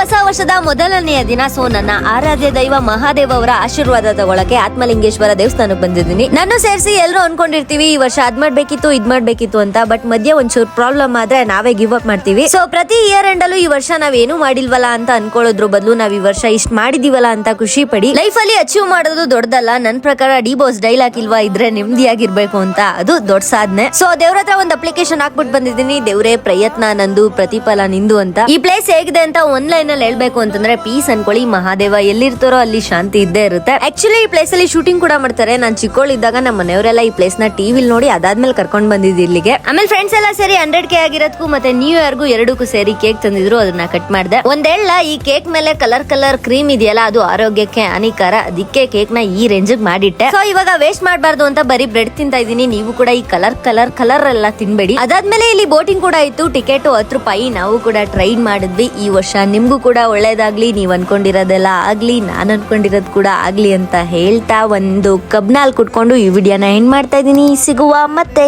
ಹೊಸ ವರ್ಷದ ಮೊದಲನೆಯ ದಿನ. ಸೊ ನನ್ನ ಆರಾಧ್ಯ ದೈವ ಮಹಾದೇವ ಅವರ ಆಶೀರ್ವಾದ ತಗೊಳಕ್ಕೆ ಆತ್ಮಲಿಂಗೇಶ್ವರ ದೇವಸ್ಥಾನಕ್ಕೆ ಬಂದಿದ್ದೀನಿ. ನಾನು ಸೇರಿಸಿ ಎಲ್ಲರೂ ಅನ್ಕೊಂಡಿರ್ತೀವಿ ಈ ವರ್ಷ ಅದ್ ಮಾಡ್ಬೇಕಿತ್ತು ಇದ್ ಮಾಡ್ಬೇಕಿತ್ತು ಅಂತ. ಬಟ್ ಮಧ್ಯೆ ಒಂಚೂರು ಪ್ರಾಬ್ಲಮ್ ಆದ್ರೆ ನಾವೇ ಗಿವ್ ಅಪ್ ಮಾಡ್ತೀವಿ. ಸೊ ಪ್ರತಿ ಇಯರ್ ಎಂಡ್ ಅಲ್ಲೂ ಈ ವರ್ಷ ನಾವೇನು ಮಾಡಿಲ್ವಲ್ಲ ಅಂತ ಅನ್ಕೊಳ್ಳೋದ್ರ ಬದಲು ನಾವ್ ಈ ವರ್ಷ ಇಷ್ಟ ಮಾಡಿದೀವಲ್ಲ ಅಂತ ಖುಷಿ ಪಡಿ. ಲೈಫ್ ಅಲ್ಲಿ ಅಚೀವ್ ಮಾಡೋದು ದೊಡ್ಡದಲ್ಲ. ನನ್ ಪ್ರಕಾರ ಡಿ ಬಾಸ್ ಡೈಲಾಗ್ ಇಲ್ವಾ, ಇದ್ರೆ ನೆಮ್ಮದಿಯಾಗಿರ್ಬೇಕು ಅಂತ, ಅದು ದೊಡ್ಡ ಸಾಧನೆ. ಸೊ ದೇವ್ರ ಹತ್ರ ಒಂದು ಅಪ್ಲಿಕೇಶನ್ ಹಾಕ್ಬಿಟ್ಟು ಬಂದಿದ್ದೀನಿ. ದೇವ್ರೇ ಪ್ರಯತ್ನ ನಂದು ಪ್ರತಿಫಲ ನಿಂದು ಅಂತ. ಈ ಪ್ಲೇಸ್ ಹೇಗಿದೆ ಅಂತ ಲೈನ್ ಅಲ್ಲಿ ಹೇಳ್ಬೇಕು ಅಂತಂದ್ರೆ ಪೀಸ್ ಅನ್ಕೊಳ್ಳಿ. ಮಹಾದೇವ ಎಲ್ಲಿರ್ತಾರೋ ಅಲ್ಲಿ ಶಾಂತಿ ಇದ್ದೇ ಇರುತ್ತೆ. ಆಕ್ಚುಲಿ ಈ ಪ್ಲೇಸ್ ಅಲ್ಲಿ ಶೂಟಿಂಗ್ ಕೂಡ ಮಾಡ್ತಾರೆ. ನಾನ್ ಚಿಕ್ಕವಳಿದ್ದಾಗ ನಮ್ಮ ಮನೆಯವರೆಲ್ಲ ಈ ಪ್ಲೇಸ್ ನ ಟಿವಿಲ್ ನೋಡಿ ಅದಾದ್ಮೇಲೆ ಕರ್ಕೊಂಡ್ ಬಂದಿದ್ದು ಇಲ್ಲಿಗೆ. ಆಮೇಲೆ ಫ್ರೆಂಡ್ಸ್ ಎಲ್ಲ ಸೇರಿ 100K ಆಗಿರೋದಕ್ಕೂ ಮತ್ತೆ ನ್ಯೂ ಇಯರ್ಗೂ ಎರಡಕ್ಕೂ ಸೇರಿ ಕೇಕ್ ತಂದಿದ್ರು. ಅದನ್ನ ಕಟ್ ಮಾಡಿದೆ. ಒಂದೇಳ ಈ ಕೇಕ್ ಮೇಲೆ ಕಲರ್ ಕ್ರೀಮ್ ಇದೆಯಲ್ಲ, ಅದು ಆರೋಗ್ಯಕ್ಕೆ ಹಾನಿಕಾರ. ಅದಕ್ಕೆ ಕೇಕ್ ನ ಈ ರೇಂಜ್ ಮಾಡಿಟ್ಟೆ. ಸೊ ಇವಾಗ ವೇಸ್ಟ್ ಮಾಡಬಾರ್ದು ಅಂತ ಬರೀ ಬ್ರೆಡ್ ತಿಂತಾ ಇದೀನಿ. ನೀವು ಕೂಡ ಈ ಕಲರ್ ಎಲ್ಲ ತಿನ್ಬೇಡಿ. ಅದಾದ್ಮೇಲೆ ಇಲ್ಲಿ ಬೋಟಿಂಗ್ ಕೂಡ ಇತ್ತು. ಟಿಕೆಟ್ 10 ರೂಪಾಯಿ. ನಾವು ಕೂಡ ಟ್ರೈನ್ ಮಾಡಿದ್ವಿ. ಈ ವರ್ಷ ನಿಮ್ಗೂ ಕೂಡ ಒಳ್ಳೇದಾಗ್ಲಿ, ನೀವ್ ಅನ್ಕೊಂಡಿರೋದೆಲ್ಲ ಆಗ್ಲಿ, ನಾನ್ ಅನ್ಕೊಂಡಿರೋದ್ ಕೂಡ ಆಗ್ಲಿ ಅಂತ ಹೇಳ್ತಾ ಒಂದು ಕಬ್ನಾಲ್ ಕುಟ್ಕೊಂಡು ಈ ವಿಡಿಯೋನ ಎಂಡ್ ಮಾಡ್ತಾ ಇದೀನಿ. ಸಿಗುವ ಮತ್ತೆ.